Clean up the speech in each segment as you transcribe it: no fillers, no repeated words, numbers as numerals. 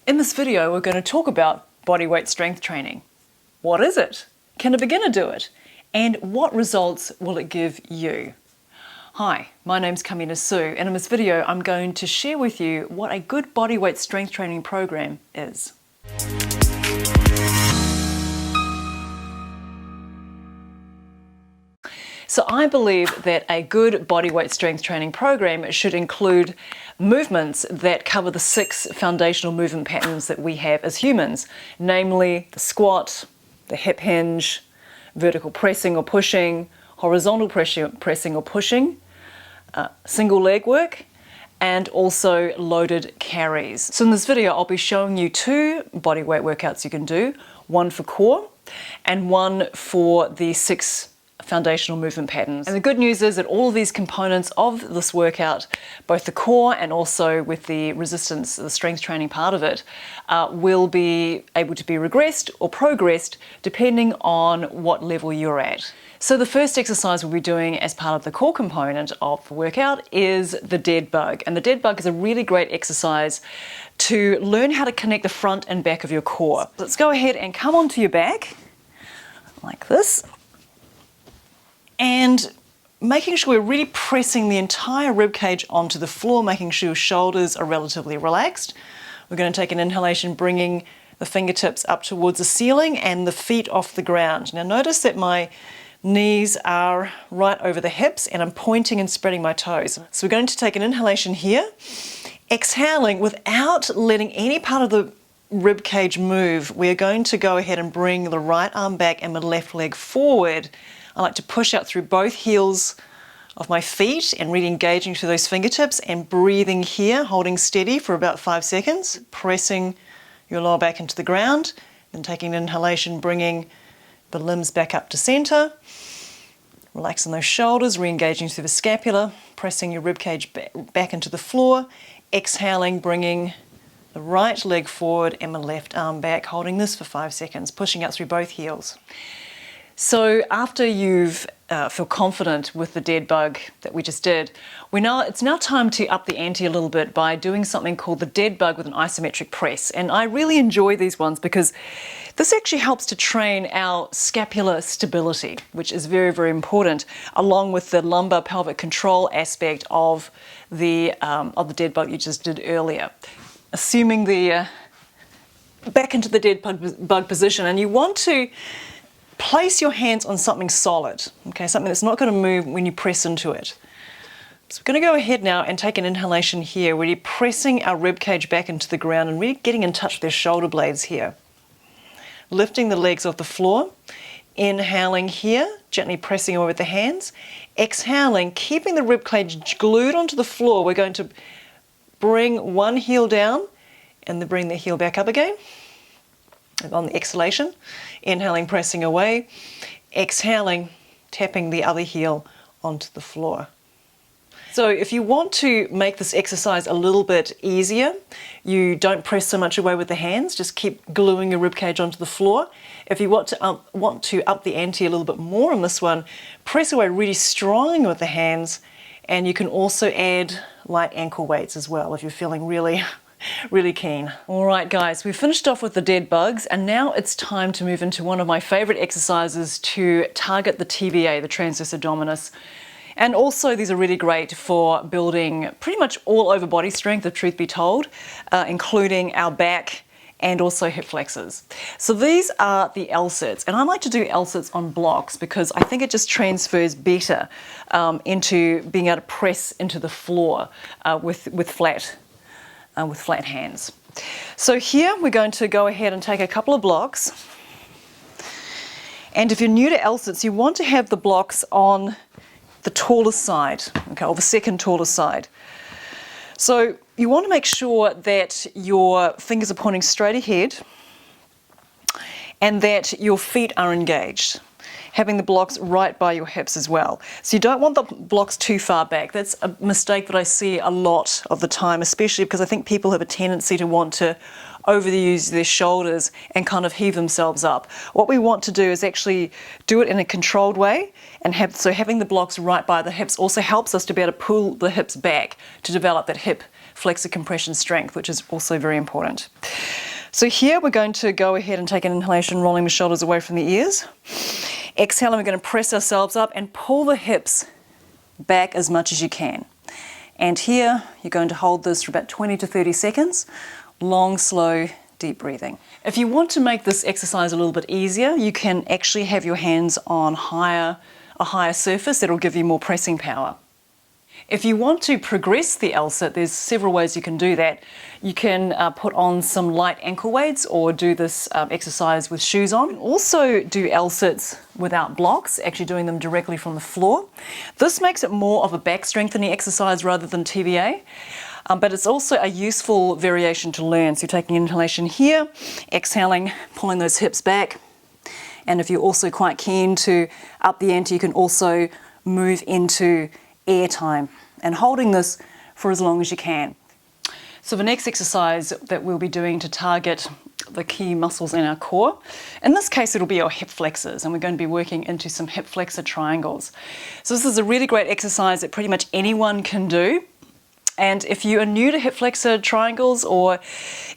In this video, we're going to talk about bodyweight strength training. What is it? Can a beginner do it? And what results will it give you? Hi, my name's Kamina Sue, and in this video, I'm going to share with you what a good bodyweight strength training program is. So I believe that a good bodyweight strength training program should include movements that cover the 6 foundational movement patterns that we have as humans, namely the squat, the hip hinge, vertical pressing or pushing, horizontal pressing or pushing, single leg work, and also loaded carries. So in this video, I'll be showing you 2 bodyweight workouts you can do, one for core and one for the 6 foundational movement patterns. And the good news is that all of these components of this workout, both the core and also with the resistance, the strength training part of it, will be able to be regressed or progressed depending on what level you're at. So the first exercise we'll be doing as part of the core component of the workout is the dead bug. And the dead bug is a really great exercise to learn how to connect the front and back of your core. Let's go ahead and come onto your back like this. And making sure we're really pressing the entire rib cage onto the floor, making sure your shoulders are relatively relaxed. We're going to take an inhalation, bringing the fingertips up towards the ceiling and the feet off the ground. Now notice that my knees are right over the hips and I'm pointing and spreading my toes. So we're going to take an inhalation here, exhaling without letting any part of the rib cage move. We're going to go ahead and bring the right arm back and the left leg forward. I like to push out through both heels of my feet and really engaging through those fingertips and breathing here, holding steady for about 5 seconds, pressing your lower back into the ground, then taking an inhalation, bringing the limbs back up to center, relaxing those shoulders, re-engaging through the scapula, pressing your rib cage back into the floor, exhaling, bringing the right leg forward and the left arm back, holding this for 5 seconds, pushing out through both heels. So after you've feel confident with the dead bug that we just did, it's now time to up the ante a little bit by doing something called the dead bug with an isometric press. And I really enjoy these ones because this actually helps to train our scapular stability, which is very, very important, along with the lumbar pelvic control aspect of the dead bug you just did earlier. Assuming the back into the dead bug position, and you want to place your hands on something solid, okay, something that's not going to move when you press into it. So we're going to go ahead now and take an inhalation here, really pressing our rib cage back into the ground and really getting in touch with their shoulder blades here. Lifting the legs off the floor, inhaling here, gently pressing away with the hands, exhaling, keeping the rib cage glued onto the floor. We're going to bring one heel down and then bring the heel back up again. On the exhalation, inhaling, pressing away, exhaling, tapping the other heel onto the floor. So if you want to make this exercise a little bit easier, you don't press so much away with the hands, just keep gluing your ribcage onto the floor. If you want to up the ante a little bit more on this one, press away really strong with the hands, and you can also add light ankle weights as well if you're feeling really keen. All right, guys, we've finished off with the dead bugs, and now it's time to move into one of my favorite exercises to target the TVA, the transverse abdominis. And also these are really great for building pretty much all over body strength, if truth be told, including our back and also hip flexors. So these are the Lsits, and I like to do Lsits on blocks because I think it just transfers better into being able to press into the floor with flat hands. So here we're going to go ahead and take a couple of blocks. And if you're new to Lsits, you want to have the blocks on the tallest side, okay, or the second tallest side. So you want to make sure that your fingers are pointing straight ahead and that your feet are engaged, having the blocks right by your hips as well. So you don't want the blocks too far back. That's a mistake that I see a lot of the time, especially because I think people have a tendency to want to overuse their shoulders and kind of heave themselves up. What we want to do is actually do it in a controlled way, and having the blocks right by the hips also helps us to be able to pull the hips back to develop that hip flexor compression strength, which is also very important. So here we're going to go ahead and take an inhalation, rolling the shoulders away from the ears. Exhaling, we're going to press ourselves up and pull the hips back as much as you can. And here you're going to hold this for about 20 to 30 seconds. Long, slow, deep breathing. If you want to make this exercise a little bit easier, you can actually have your hands on a higher surface that'll give you more pressing power. If you want to progress the Lsit, there's several ways you can do that. You can put on some light ankle weights or do this exercise with shoes on. Also do Lsits without blocks, actually doing them directly from the floor. This makes it more of a back strengthening exercise rather than TVA. But it's also a useful variation to learn. So you're taking inhalation here, exhaling, pulling those hips back. And if you're also quite keen to up the ante, you can also move into air time and holding this for as long as you can. So the next exercise that we'll be doing to target the key muscles in our core, in this case it'll be our hip flexors, and we're going to be working into some hip flexor triangles. So this is a really great exercise that pretty much anyone can do. And if you are new to hip flexor triangles, or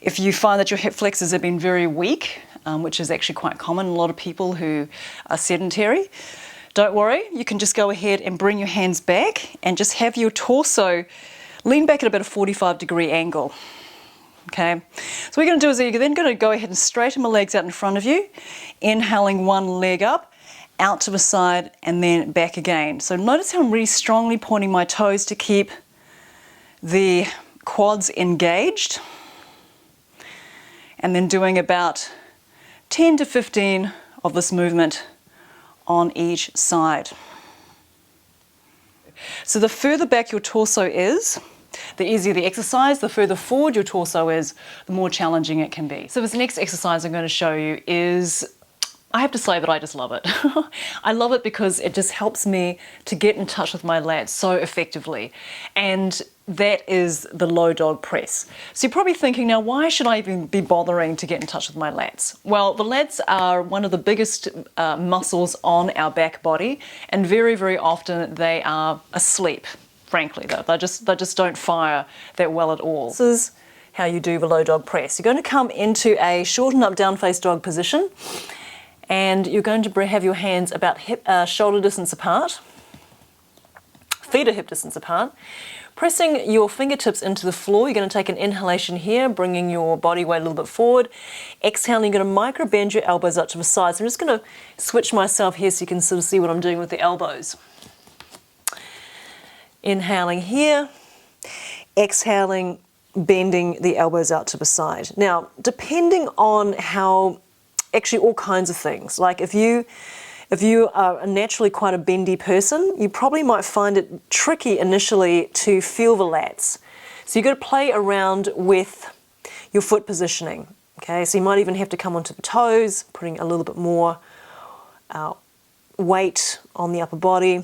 if you find that your hip flexors have been very weak, which is actually quite common in a lot of people who are sedentary, don't worry, you can just go ahead and bring your hands back and just have your torso lean back at about a 45-degree angle. Okay, so what you're going to do is you're then going to go ahead and straighten my legs out in front of you, inhaling one leg up, out to the side, and then back again. So notice how I'm really strongly pointing my toes to keep the quads engaged, and then doing about 10 to 15 of this movement on each side. So the further back your torso is, the easier the exercise. The further forward your torso is, the more challenging it can be. So this next exercise I'm going to show you is, I have to say that I just love it. I love it because it just helps me to get in touch with my lats so effectively. And that is the low dog press. So you're probably thinking, now why should I even be bothering to get in touch with my lats? Well, the lats are one of the biggest muscles on our back body, and very, very often they are asleep, frankly. They just don't fire that well at all. This is how you do the low dog press. You're going to come into a shorten up down face dog position, and you're going to have your hands about shoulder distance apart, feet are hip distance apart. Pressing your fingertips into the floor, you're going to take an inhalation here, bringing your body weight a little bit forward. Exhaling, you're going to micro bend your elbows up to the sides. I'm just going to switch myself here so you can sort of see what I'm doing with the elbows. Inhaling here, exhaling, bending the elbows out to the side. Now, depending on how, actually all kinds of things, like if you are naturally quite a bendy person, you probably might find it tricky initially to feel the lats. So you've got to play around with your foot positioning. Okay, so you might even have to come onto the toes, putting a little bit more weight on the upper body.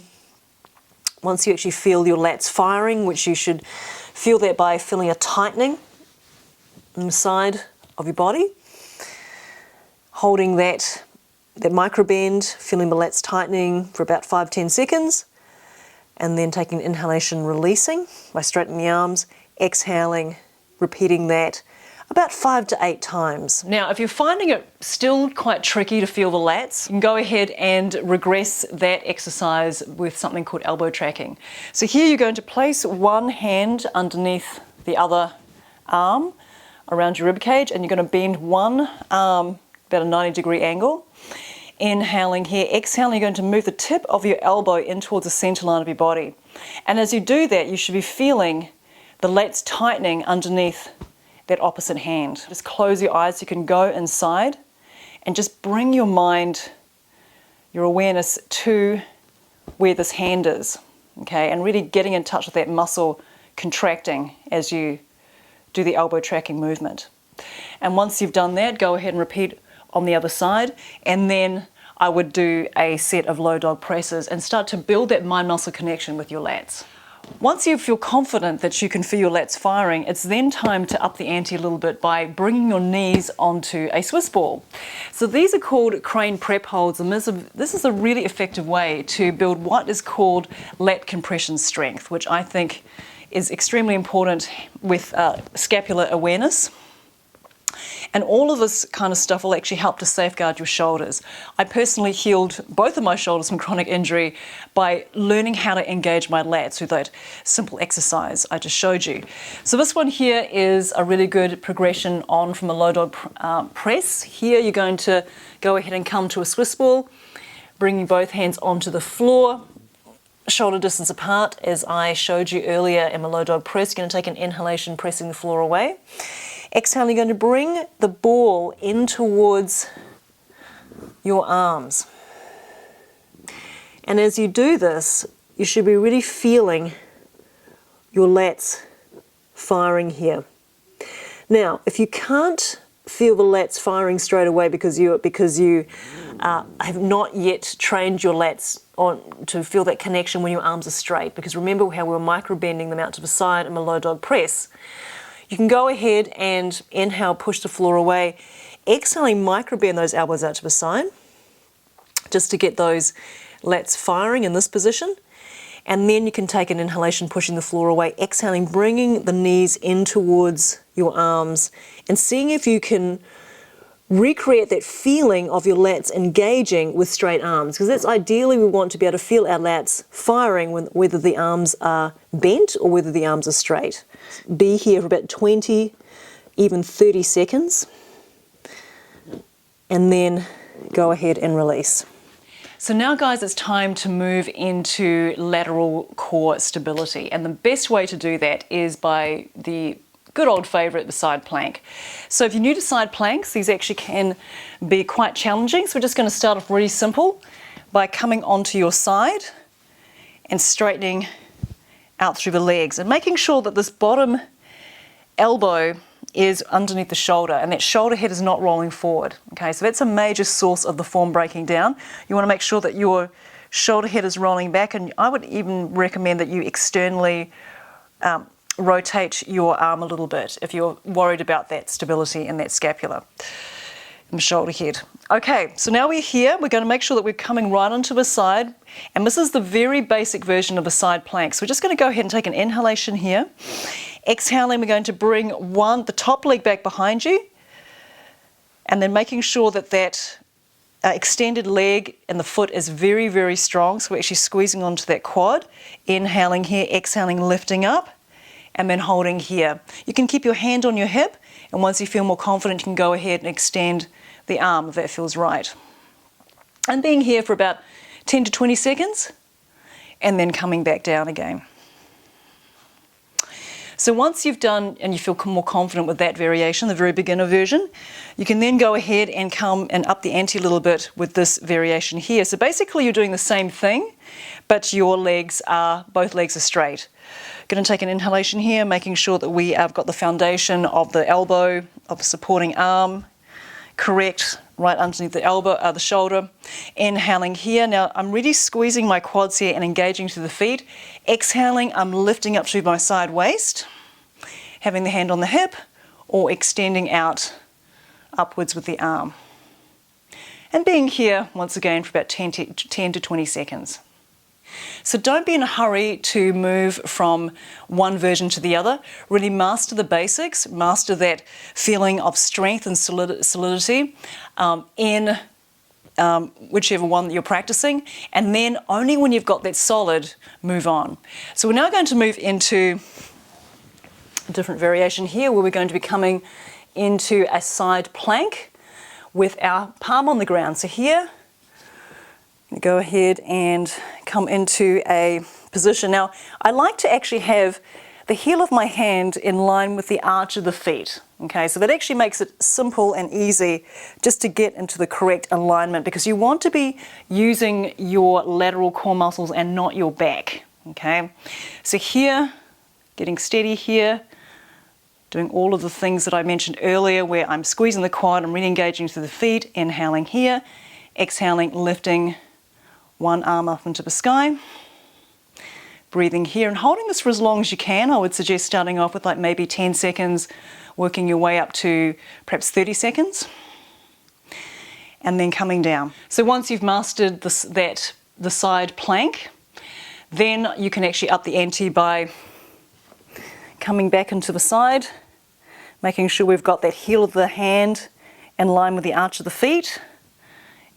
Once you actually feel your lats firing, which you should feel that by feeling a tightening on the side of your body, holding that micro bend, feeling the lats tightening for about 5-10 seconds, and then taking an inhalation, releasing by straightening the arms, exhaling, repeating that about 5 to 8 times. Now, if you're finding it still quite tricky to feel the lats, you can go ahead and regress that exercise with something called elbow tracking. So here you're going to place one hand underneath the other arm around your rib cage, and you're going to bend one arm about a 90-degree angle. Inhaling here, exhaling, you're going to move the tip of your elbow in towards the center line of your body. And as you do that, you should be feeling the lats tightening underneath that opposite hand. Just close your eyes so you can go inside and just bring your mind, your awareness to where this hand is, okay? And really getting in touch with that muscle contracting as you do the elbow tracking movement. And once you've done that, go ahead and repeat on the other side, and then I would do a set of low dog presses and start to build that mind-muscle connection with your lats. Once you feel confident that you can feel your lats firing, it's then time to up the ante a little bit by bringing your knees onto a Swiss ball. So these are called crane prep holds, and this is a really effective way to build what is called lat compression strength, which I think is extremely important with scapular awareness. And all of this kind of stuff will actually help to safeguard your shoulders. I personally healed both of my shoulders from chronic injury by learning how to engage my lats through that simple exercise I just showed you. So this one here is a really good progression on from a low dog press. Here you're going to go ahead and come to a Swiss ball, bringing both hands onto the floor, shoulder distance apart, as I showed you earlier in my low dog press. You're going to take an inhalation, pressing the floor away. Exhale, you're going to bring the ball in towards your arms. And as you do this, you should be really feeling your lats firing here. Now, if you can't feel the lats firing straight away because you have not yet trained your lats on to feel that connection when your arms are straight, because remember how we were micro-bending them out to the side in a low dog press, you can go ahead and inhale, push the floor away, exhaling, micro-bend those elbows out to the side just to get those lats firing in this position. And then you can take an inhalation, pushing the floor away, exhaling, bringing the knees in towards your arms and seeing if you can recreate that feeling of your lats engaging with straight arms, because that's ideally we want to be able to feel our lats firing whether the arms are bent or whether the arms are straight. Be here for about 20, even 30 seconds, and then go ahead and release. So now, guys, it's time to move into lateral core stability. And the best way to do that is by the good old favourite, the side plank. So if you're new to side planks, these actually can be quite challenging. So we're just going to start off really simple by coming onto your side and straightening out through the legs and making sure that this bottom elbow is underneath the shoulder and that shoulder head is not rolling forward. Okay, so that's a major source of the form breaking down. You want to make sure that your shoulder head is rolling back, and I would even recommend that you externally rotate your arm a little bit if you're worried about that stability in that scapula and shoulder head. Okay, so now we're here. We're going to make sure that we're coming right onto the side, and this is the very basic version of a side plank. So we're just going to go ahead and take an inhalation here. Exhaling, we're going to bring the top leg back behind you, and then making sure that that extended leg and the foot is very, very strong. So we're actually squeezing onto that quad. Inhaling here, exhaling, lifting up, and then holding here. You can keep your hand on your hip, and once you feel more confident, you can go ahead and extend the arm if that feels right. And being here for about 10 to 20 seconds, and then coming back down again. So once you've done and you feel more confident with that variation, the very beginner version, you can then go ahead and come and up the ante a little bit with this variation here. So basically you're doing the same thing, but both legs are straight. Going to take an inhalation here, making sure that we have got the foundation of the elbow, of the supporting arm, correct, right underneath the elbow, the shoulder. Inhaling here. Now I'm really squeezing my quads here and engaging through the feet. Exhaling, I'm lifting up through my side waist, having the hand on the hip, or extending out upwards with the arm. And being here once again for about 10 to 20 seconds. So don't be in a hurry to move from one version to the other. Really master the basics, master that feeling of strength and solidity in whichever one that you're practicing, and then only when you've got that solid, move on. So we're now going to move into a different variation here, where we're going to be coming into a side plank with our palm on the ground. So here, go ahead and come into a position. Now, I like to actually have the heel of my hand in line with the arch of the feet. Okay, so that actually makes it simple and easy just to get into the correct alignment, because you want to be using your lateral core muscles and not your back. Okay, so here, getting steady here, doing all of the things that I mentioned earlier where I'm squeezing the quad, I'm really engaging through the feet, inhaling here, exhaling, lifting one arm up into the sky, breathing here and holding this for as long as you can. I would suggest starting off with like maybe 10 seconds, working your way up to perhaps 30 seconds, and then coming down. So once you've mastered the side plank, then you can actually up the ante by coming back into the side, Making sure we've got that heel of the hand in line with the arch of the feet.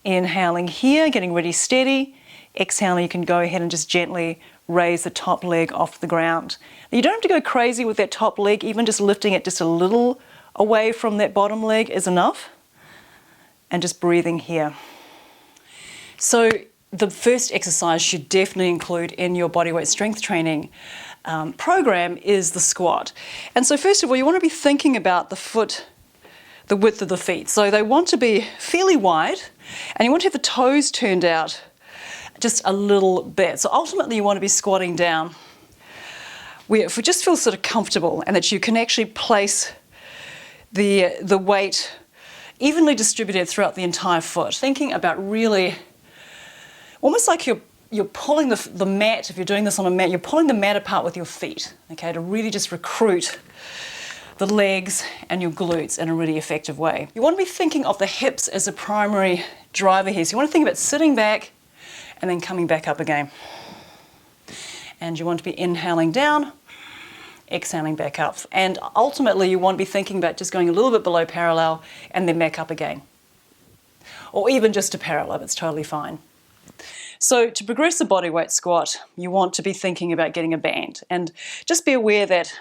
Inhaling here, getting really steady. Exhaling, you can go ahead and just gently raise the top leg off the ground. Now, you don't have to go crazy with that top leg, even just lifting it just a little away from that bottom leg is enough. And just breathing here. So the first exercise you definitely include in your bodyweight strength training program is the squat. And so first of all, you want to be thinking about the width of the feet. So they want to be fairly wide, and you want to have the toes turned out just a little bit. So ultimately you want to be squatting down where if we just feel sort of comfortable and that you can actually place the weight evenly distributed throughout the entire foot. Thinking about really, almost like you're pulling the mat, if you're doing this on a mat, you're pulling the mat apart with your feet, okay, to really just recruit the legs and your glutes in a really effective way. You want to be thinking of the hips as a primary driver here. So you want to think about sitting back and then coming back up again. And you want to be inhaling down, exhaling back up. And ultimately you want to be thinking about just going a little bit below parallel and then back up again. Or even just to parallel, it's totally fine. So to progress the bodyweight squat, you want to be thinking about getting a band. And just be aware that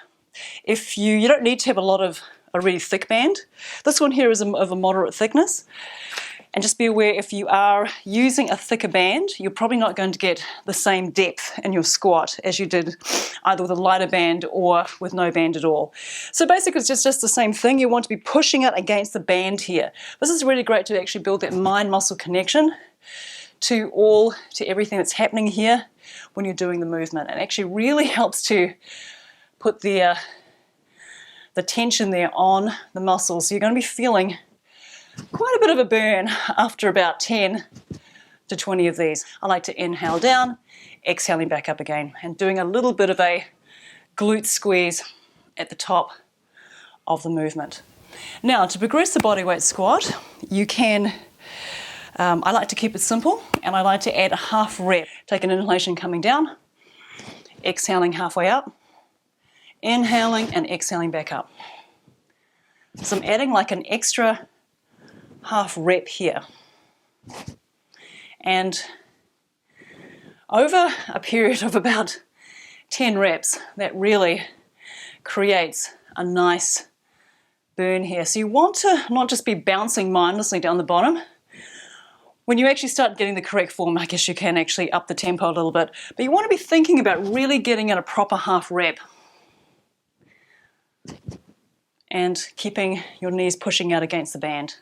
if you don't need to have a really thick band. This one here is of a moderate thickness. And just be aware if you are using a thicker band, you're probably not going to get the same depth in your squat as you did either with a lighter band or with no band at all. So basically it's just the same thing. You want to be pushing it against the band here. This is really great to actually build that mind-muscle connection to everything that's happening here when you're doing the movement. It actually really helps to put the tension there on the muscles. So you're going to be feeling quite a bit of a burn after about 10 to 20 of these. I like to inhale down, exhaling back up again, and doing a little bit of a glute squeeze at the top of the movement. Now, to progress the bodyweight squat, you can, I like to keep it simple, and I like to add a half rep. Take an inhalation coming down, exhaling halfway up, inhaling and exhaling back up. So I'm adding like an extra half rep here. And over a period of about 10 reps, that really creates a nice burn here. So you want to not just be bouncing mindlessly down the bottom. When you actually start getting the correct form, I guess you can actually up the tempo a little bit. But you want to be thinking about really getting in a proper half rep. And keeping your knees pushing out against the band.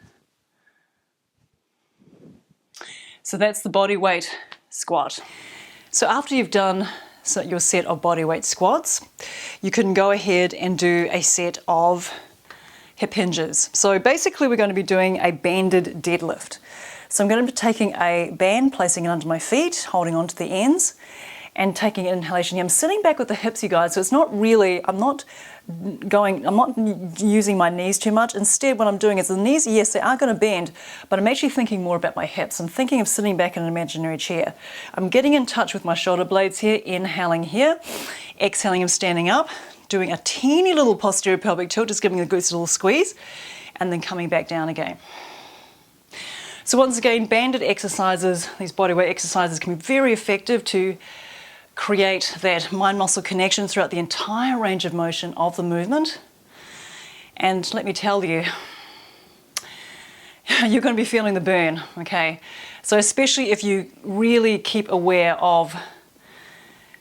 So that's the body weight squat. So after you've done your set of body weight squats, you can go ahead and do a set of hip hinges. So basically we're going to be doing a banded deadlift. So I'm going to be taking a band, placing it under my feet, holding onto the ends, and taking an inhalation here. I'm sitting back with the hips, you guys, so it's not really, I'm not using my knees too much. Instead, what I'm doing is the knees, yes, they are going to bend, but I'm actually thinking more about my hips. I'm thinking of sitting back in an imaginary chair. I'm getting in touch with my shoulder blades here, inhaling here, exhaling, I'm standing up, doing a teeny little posterior pelvic tilt, just giving the glutes a little squeeze, and then coming back down again. So once again, banded exercises, these bodyweight exercises can be very effective to create that mind-muscle connection throughout the entire range of motion of the movement. And let me tell you, you're going to be feeling the burn, okay? So especially if you really keep aware of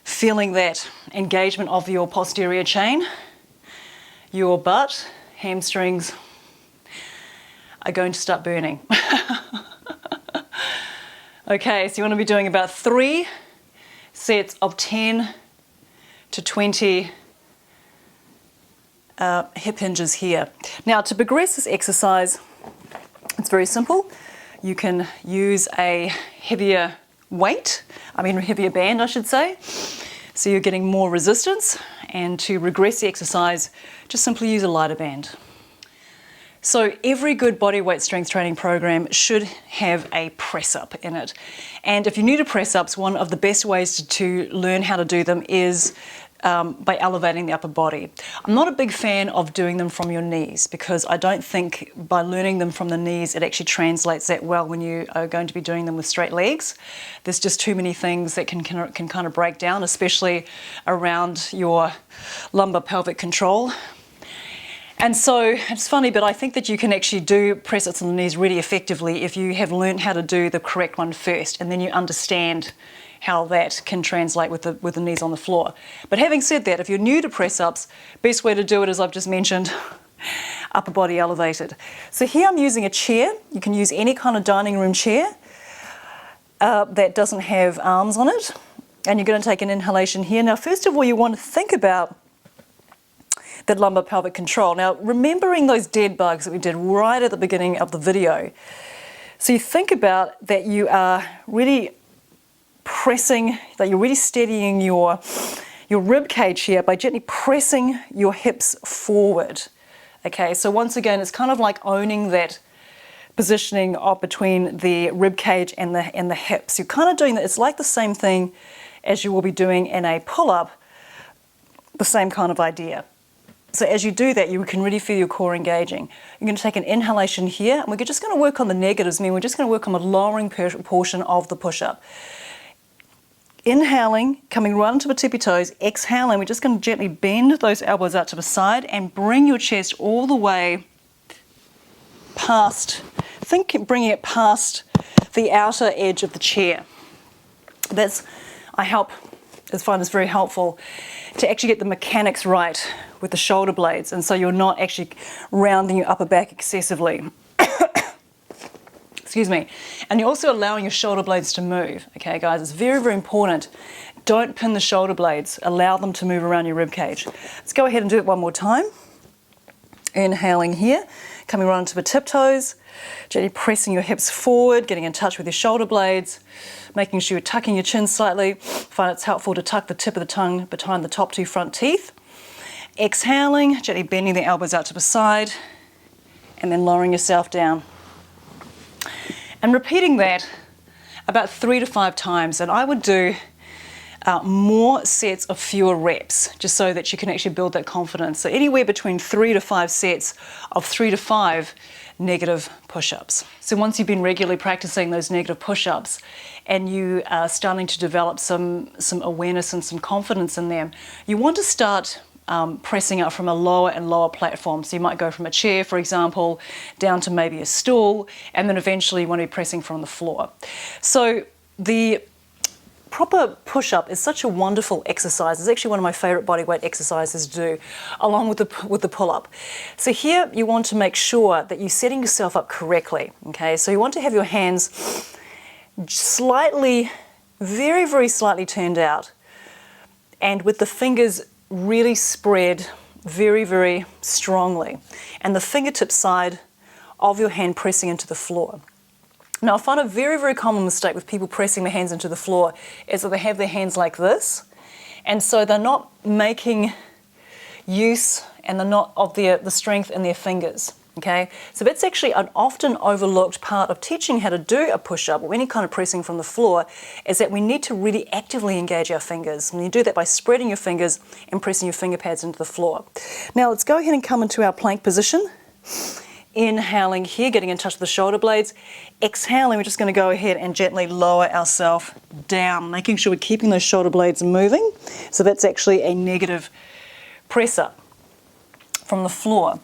feeling that engagement of your posterior chain, your butt, hamstrings are going to start burning. Okay, so you want to be doing about 3 sets of 10 to 20 hip hinges here. Now, to progress this exercise, it's very simple. You can use a heavier band, I should say. So you're getting more resistance, and to regress the exercise, just simply use a lighter band. So every good bodyweight strength training program should have a press-up in it. And if you're new to press-ups, one of the best ways to learn how to do them is by elevating the upper body. I'm not a big fan of doing them from your knees because I don't think by learning them from the knees it actually translates that well when you are going to be doing them with straight legs. There's just too many things that can kind of break down, especially around your lumbar pelvic control. And so it's funny, but I think that you can actually do press-ups on the knees really effectively if you have learned how to do the correct one first, and then you understand how that can translate with the knees on the floor. But having said that, if you're new to press-ups, best way to do it, as I've just mentioned, upper body elevated. So here I'm using a chair. You can use any kind of dining room chair that doesn't have arms on it. And you're going to take an inhalation here. Now, first of all, you want to think about that lumbar pelvic control. Now, remembering those dead bugs that we did right at the beginning of the video. So you think about that you are really pressing, that you're really steadying your rib cage here by gently pressing your hips forward. Okay, so once again, it's kind of like owning that positioning of between the rib cage and the hips. You're kind of doing that. It's like the same thing as you will be doing in a pull-up, the same kind of idea. So as you do that, you can really feel your core engaging. You're going to take an inhalation here, and we're just going to work on the negatives. I mean, we're just going to work on the lowering portion of the push-up. Inhaling, coming right onto the tippy toes. Exhaling, we're just going to gently bend those elbows out to the side and bring your chest all the way past, bringing it past the outer edge of the chair. I find this very helpful to actually get the mechanics right with the shoulder blades, and so you're not actually rounding your upper back excessively. Excuse me. And you're also allowing your shoulder blades to move. Okay, guys, it's very, very important. Don't pin the shoulder blades. Allow them to move around your rib cage. Let's go ahead and do it one more time. Inhaling here, coming right onto the tiptoes, gently pressing your hips forward, getting in touch with your shoulder blades, making sure you're tucking your chin slightly. Find it's helpful to tuck the tip of the tongue behind the top two front teeth. Exhaling, gently bending the elbows out to the side, and then lowering yourself down. And repeating that about 3 to 5 times, and I would do more sets of fewer reps, just so that you can actually build that confidence. So anywhere between 3 to 5 sets of 3 to 5 negative push-ups. So once you've been regularly practicing those negative push-ups and you are starting to develop some awareness and some confidence in them, you want to start pressing up from a lower and lower platform. So you might go from a chair, for example, down to maybe a stool, and then eventually you want to be pressing from the floor. So the proper push-up is such a wonderful exercise. It's actually one of my favorite bodyweight exercises to do, along with the pull-up. So here you want to make sure that you're setting yourself up correctly. Okay, so you want to have your hands slightly, very, very slightly turned out, and with the fingers really spread very, very strongly, and the fingertip side of your hand pressing into the floor. Now, I find a very, very common mistake with people pressing their hands into the floor is that they have their hands like this, and so they're not making use and they're not of the strength in their fingers. Okay, so that's actually an often overlooked part of teaching how to do a push-up or any kind of pressing from the floor, is that we need to really actively engage our fingers. And you do that by spreading your fingers and pressing your finger pads into the floor. Now let's go ahead and come into our plank position. Inhaling here, getting in touch with the shoulder blades. Exhaling, we're just going to go ahead and gently lower ourselves down, making sure we're keeping those shoulder blades moving. So that's actually a negative press-up from the floor.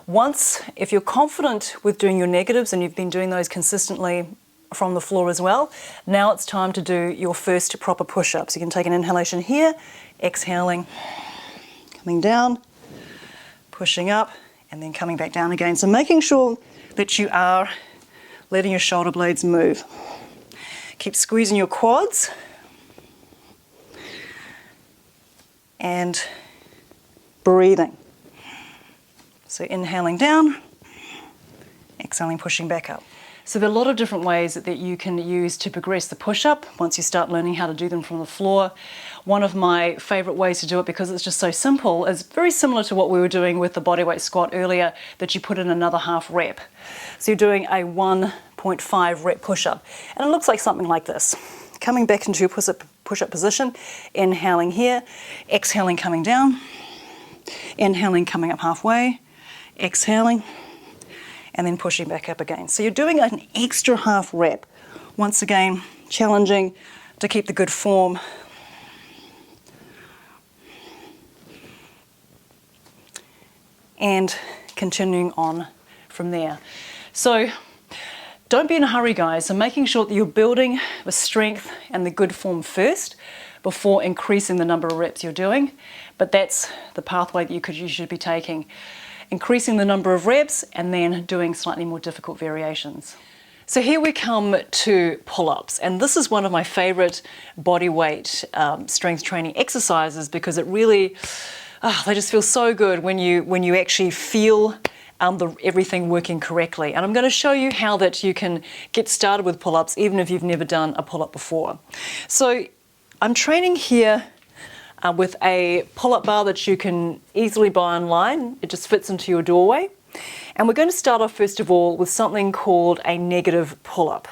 Once, if you're confident with doing your negatives and you've been doing those consistently from the floor as well, now it's time to do your first proper push-ups. You can take an inhalation here, exhaling, coming down, pushing up, and then coming back down again. So making sure that you are letting your shoulder blades move. Keep squeezing your quads and breathing. So inhaling down, exhaling, pushing back up. So there are a lot of different ways that you can use to progress the push-up once you start learning how to do them from the floor. One of my favorite ways to do it, because it's just so simple, is very similar to what we were doing with the bodyweight squat earlier, that you put in another half rep. So you're doing a 1.5 rep push-up, and it looks like something like this. Coming back into your push-up position. Inhaling here, exhaling coming down, inhaling coming up halfway, exhaling, and then pushing back up again. So you're doing an extra half rep. Once again, challenging to keep the good form. And continuing on from there. So don't be in a hurry, guys. So making sure that you're building the strength and the good form first before increasing the number of reps you're doing. But that's the pathway that you should be taking. Increasing the number of reps and then doing slightly more difficult variations. So here we come to pull-ups, and this is one of my favorite body weight strength training exercises because it really, they just feel so good when you actually feel everything working correctly. And I'm going to show you how that you can get started with pull-ups even if you've never done a pull-up before. So I'm training here with a pull-up bar that you can easily buy online. It just fits into your doorway. And we're going to start off first of all with something called a negative pull-up.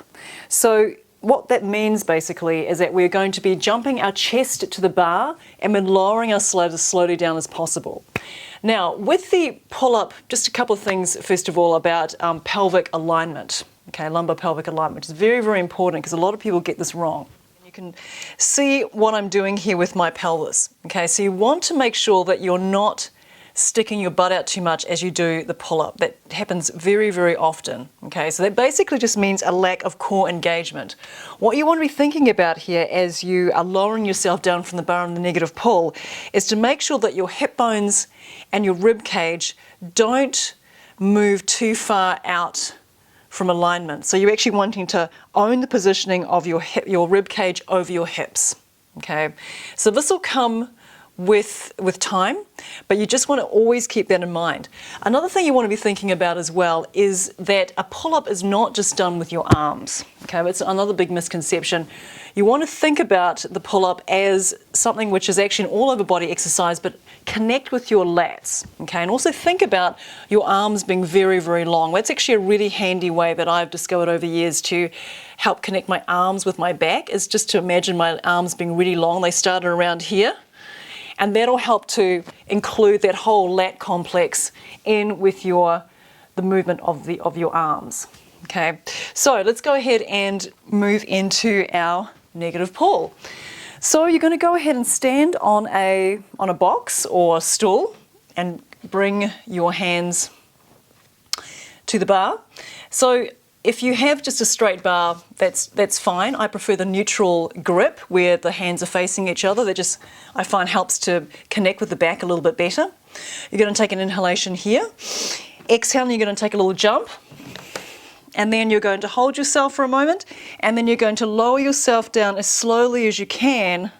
So what that means basically is that we're going to be jumping our chest to the bar and then lowering ourselves as slowly down as possible. Now with the pull-up, just a couple of things first of all about pelvic alignment, okay, lumbar pelvic alignment, which is very, very important because a lot of people get this wrong. You can see what I'm doing here with my pelvis, okay, so you want to make sure that you're not sticking your butt out too much as you do the pull-up. That happens very, very often. Okay, so that basically just means a lack of core engagement. What you want to be thinking about here as you are lowering yourself down from the bar in the negative pull is to make sure that your hip bones and your rib cage don't move too far out from alignment. So you're actually wanting to own the positioning of your rib cage over your hips. Okay, so this will come with time, but you just want to always keep that in mind. Another thing you want to be thinking about as well is that a pull-up is not just done with your arms. Okay, it's another big misconception. You want to think about the pull-up as something which is actually an all-over body exercise, but connect with your lats. Okay, and also think about your arms being very, very long. That's actually a really handy way that I've discovered over years to help connect my arms with my back, is just to imagine my arms being really long. They start around here. And that'll help to include that whole lat complex in with the movement of your arms. Okay, so let's go ahead and move into our negative pull. So you're going to go ahead and stand on a box or stool and bring your hands to the bar. So if you have just a straight bar, that's fine. I prefer the neutral grip where the hands are facing each other. That just, I find, helps to connect with the back a little bit better. You're going to take an inhalation here. Exhaling, you're going to take a little jump. And then you're going to hold yourself for a moment. And then you're going to lower yourself down as slowly as you can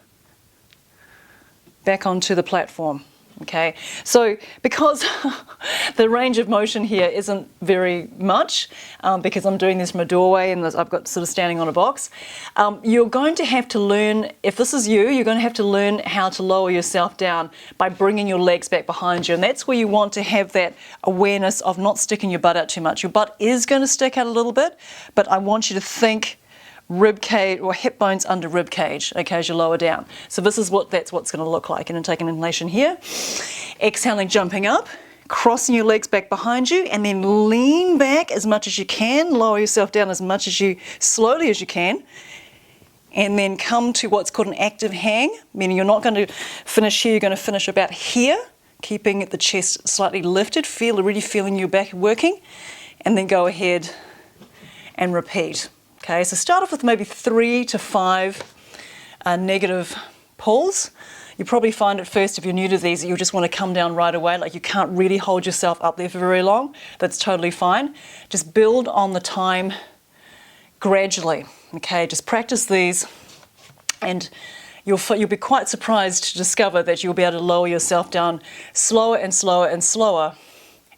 back onto the platform. Okay, so because the range of motion here isn't very much, because I'm doing this from a doorway and I've got sort of standing on a box, you're going to have to learn, if this is you, you're going to have to learn how to lower yourself down by bringing your legs back behind you. And that's where you want to have that awareness of not sticking your butt out too much. Your butt is going to stick out a little bit, but I want you to think rib cage or hip bones under rib cage, okay, as you lower down. So that's what's going to look like. And then take an inhalation here, exhaling, jumping up, crossing your legs back behind you, and then lean back as much as you can, lower yourself down as much as slowly as you can, and then come to what's called an active hang, meaning you're not going to finish here, you're going to finish about here, keeping the chest slightly lifted, really feeling your back working, and then go ahead and repeat. Okay, so start off with maybe 3 to 5 negative pulls. You probably find at first, if you're new to these, that you just want to come down right away, like you can't really hold yourself up there for very long. That's totally fine. Just build on the time gradually. Okay, just practice these, and you'll be quite surprised to discover that you'll be able to lower yourself down slower and slower and slower.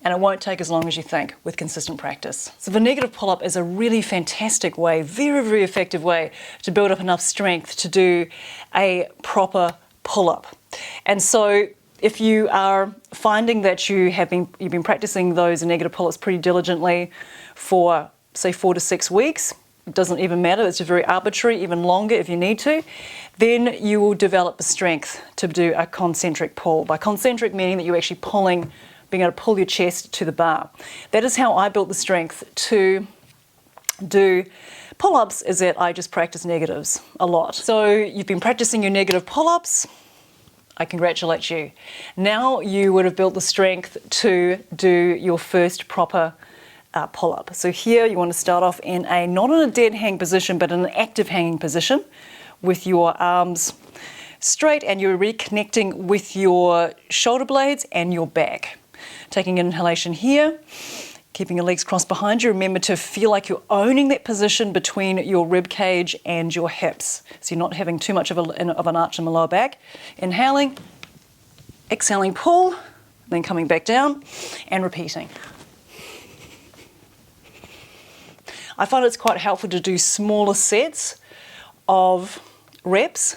And it won't take as long as you think with consistent practice. So the negative pull-up is a really fantastic way, very, very effective way to build up enough strength to do a proper pull-up. And so if you are finding that you've been practicing those negative pull-ups pretty diligently for, say, 4 to 6 weeks, it doesn't even matter, it's just very arbitrary, even longer if you need to, then you will develop the strength to do a concentric pull. By concentric meaning that you're actually pulling, being able to pull your chest to the bar. That is how I built the strength to do pull-ups, is that I just practice negatives a lot. So you've been practicing your negative pull-ups, I congratulate you. Now you would have built the strength to do your first proper pull-up. So here you want to start off in a, not in a dead hang position, but in an active hanging position with your arms straight, and you're reconnecting with your shoulder blades and your back. Taking an inhalation here, keeping your legs crossed behind you. Remember to feel like you're owning that position between your rib cage and your hips. So you're not having too much of an arch in the lower back. Inhaling, exhaling, pull, then coming back down and repeating. I find it's quite helpful to do smaller sets of reps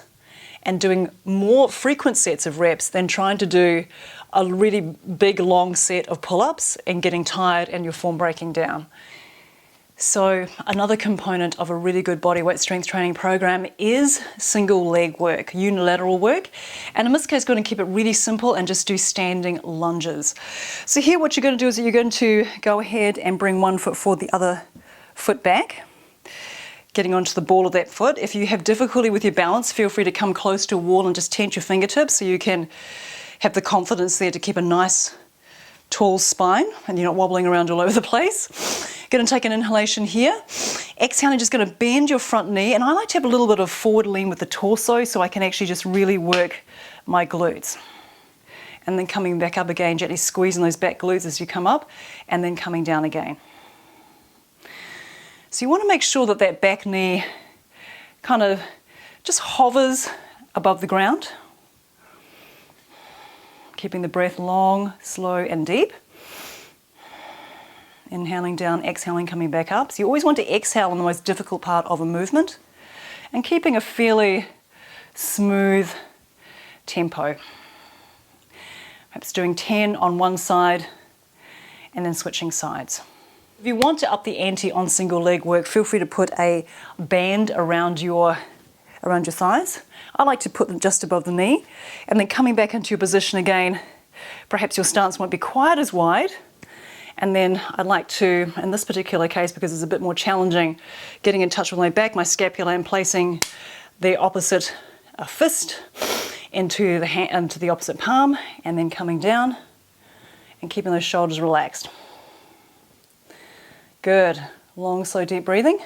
and doing more frequent sets of reps than trying to do a really big long set of pull-ups and getting tired and your form breaking down. So another component of a really good bodyweight strength training program is single leg work, unilateral work. And in this case, going to keep it really simple and just do standing lunges. So here what you're going to do is that you're going to go ahead and bring one foot forward, the other foot back, getting onto the ball of that foot. If you have difficulty with your balance, feel free to come close to a wall and just tense your fingertips so you can have the confidence there to keep a nice tall spine and you're not wobbling around all over the place. Going to take an inhalation here. Exhaling, just going to bend your front knee, and I like to have a little bit of forward lean with the torso so I can actually just really work my glutes. And then coming back up again, gently squeezing those back glutes as you come up, and then coming down again. So you want to make sure that that back knee kind of just hovers above the ground. Keeping the breath long, slow and deep. Inhaling down, exhaling, coming back up. So you always want to exhale on the most difficult part of a movement and keeping a fairly smooth tempo. Perhaps doing 10 on one side and then switching sides. If you want to up the ante on single leg work, feel free to put a band around your thighs. I like to put them just above the knee, and then coming back into your position again, perhaps your stance won't be quite as wide. And then I'd like to, in this particular case, because it's a bit more challenging, getting in touch with my back, my scapula, and placing the opposite fist into the opposite palm, and then coming down and keeping those shoulders relaxed. Good. Long, slow, deep breathing.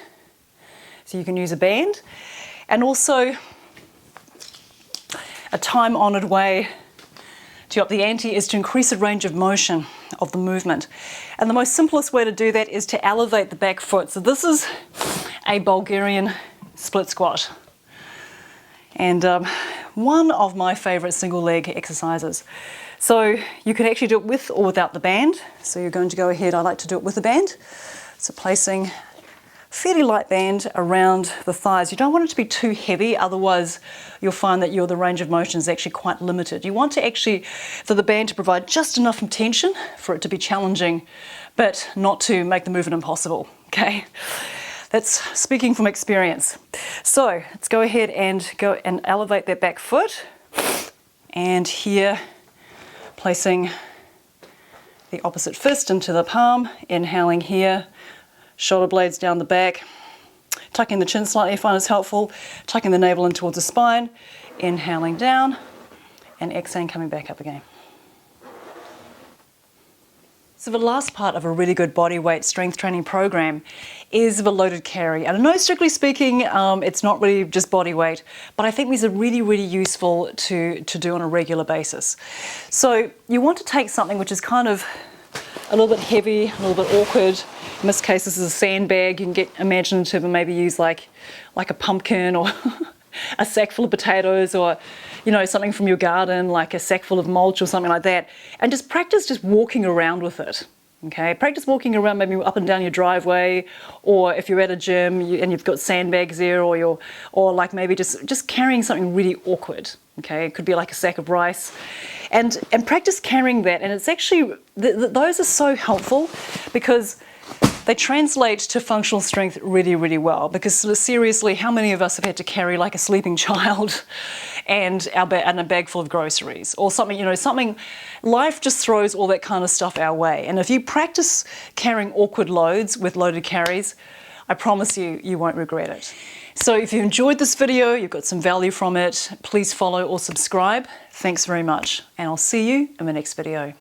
So you can use a band. And also, a time-honoured way to up the ante is to increase the range of motion of the movement. And the most simplest way to do that is to elevate the back foot. So this is a Bulgarian split squat. And one of my favourite single leg exercises. So you can actually do it with or without the band. So you're going to go ahead, I like to do it with the band. So placing fairly light band around the thighs. You don't want it to be too heavy, otherwise you'll find that the range of motion is actually quite limited. You want to actually, for the band to provide just enough tension for it to be challenging, but not to make the movement impossible, okay? That's speaking from experience. So let's go ahead and elevate that back foot. And here, placing the opposite fist into the palm, inhaling here, shoulder blades down the back, tucking the chin slightly I find is helpful, tucking the navel in towards the spine, inhaling down, and exhaling, coming back up again. So the last part of a really good bodyweight strength training program is the loaded carry. And I know, strictly speaking, it's not really just body weight, but I think these are really, really useful to do on a regular basis. So you want to take something which is kind of a little bit heavy, a little bit awkward. In this case, this is a sandbag. You can get imaginative and maybe use like a pumpkin or a sack full of potatoes, or something from your garden, like a sack full of mulch or something like that, and just practice just walking around with it. Okay, practice walking around maybe up and down your driveway, or if you're at a gym and you've got sandbags there, or like maybe just carrying something really awkward. Okay, it could be like a sack of rice, and practice carrying that. And it's actually those are so helpful, because They translate to functional strength really, really well, because seriously, how many of us have had to carry like a sleeping child and a bag full of groceries or something, you know, something, life just throws all that kind of stuff our way. And if you practice carrying awkward loads with loaded carries, I promise you, you won't regret it. So if you enjoyed this video, you've got some value from it, please follow or subscribe. Thanks very much, and I'll see you in the next video.